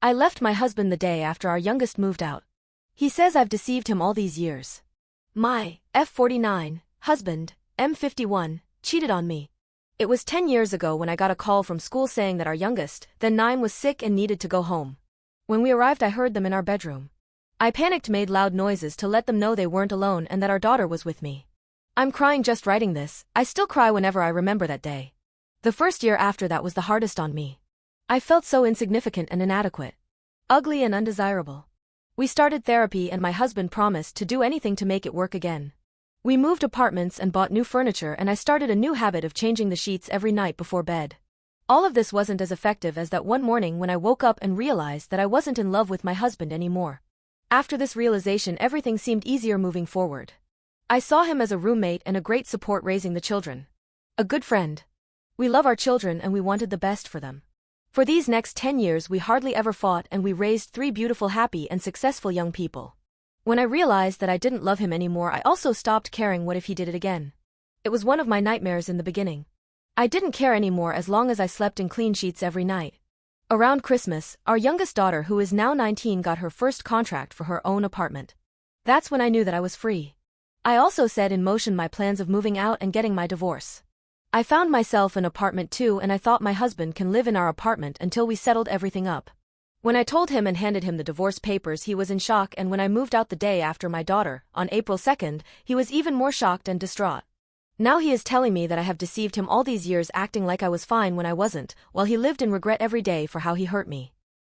I left my husband the day after our youngest moved out. He says I've deceived him all these years. My F49 husband, M51, cheated on me. It was 10 years ago when I got a call from school saying that our youngest, then 9, was sick and needed to go home. When we arrived, I heard them in our bedroom. I panicked, made loud noises to let them know they weren't alone and that our daughter was with me. I'm crying just writing this. I still cry whenever I remember that day. The first year after that was the hardest on me. I felt so insignificant and inadequate. Ugly and undesirable. We started therapy and my husband promised to do anything to make it work again. We moved apartments and bought new furniture, and I started a new habit of changing the sheets every night before bed. All of this wasn't as effective as that one morning when I woke up and realized that I wasn't in love with my husband anymore. After this realization, everything seemed easier moving forward. I saw him as a roommate and a great support raising the children. A good friend. We love our children and we wanted the best for them. For these next 10 years we hardly ever fought, and we raised 3 beautiful, happy and successful young people. When I realized that I didn't love him anymore, I also stopped caring. What if he did it again? It was one of my nightmares in the beginning. I didn't care anymore as long as I slept in clean sheets every night. Around Christmas, our youngest daughter, who is now 19, got her first contract for her own apartment. That's when I knew that I was free. I also set in motion my plans of moving out and getting my divorce. I found myself an apartment too, and I thought my husband can live in our apartment until we settled everything up. When I told him and handed him the divorce papers, he was in shock, and when I moved out the day after my daughter, on April 2nd, he was even more shocked and distraught. Now he is telling me that I have deceived him all these years, acting like I was fine when I wasn't, while he lived in regret every day for how he hurt me.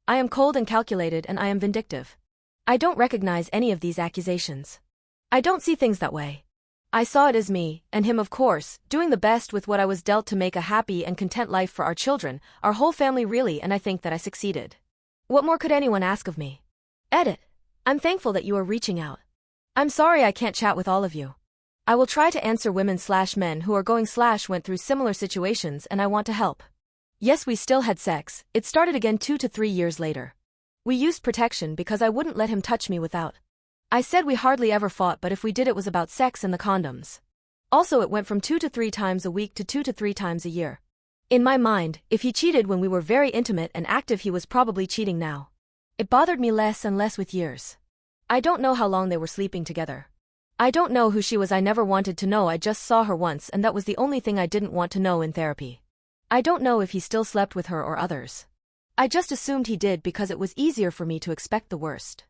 I am cold and calculated, and I am vindictive. I don't recognize any of these accusations. I don't see things that way. I saw it as me, and him of course, doing the best with what I was dealt to make a happy and content life for our children, our whole family really, and I think that I succeeded. What more could anyone ask of me? Edit. I'm thankful that you are reaching out. I'm sorry I can't chat with all of you. I will try to answer women/men who are went through similar situations, and I want to help. Yes, we still had sex. It started again 2 to 3 years later. We used protection because I wouldn't let him touch me without. I said we hardly ever fought, but if we did, it was about sex and the condoms. Also, it went from 2 to 3 times a week to 2 to 3 times a year. In my mind, if he cheated when we were very intimate and active, he was probably cheating now. It bothered me less and less with years. I don't know how long they were sleeping together. I don't know who she was. I never wanted to know. I just saw her once, and that was the only thing I didn't want to know in therapy. I don't know if he still slept with her or others. I just assumed he did because it was easier for me to expect the worst.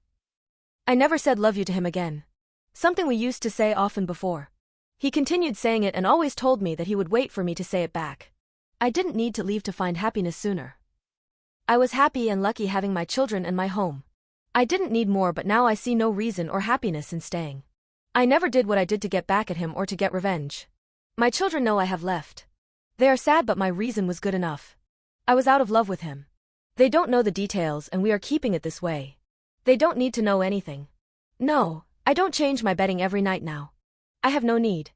I never said love you to him again. Something we used to say often before. He continued saying it and always told me that he would wait for me to say it back. I didn't need to leave to find happiness sooner. I was happy and lucky having my children and my home. I didn't need more, but now I see no reason or happiness in staying. I never did what I did to get back at him or to get revenge. My children know I have left. They are sad, but my reason was good enough. I was out of love with him. They don't know the details, and we are keeping it this way. They don't need to know anything. No, I don't change my bedding every night now. I have no need.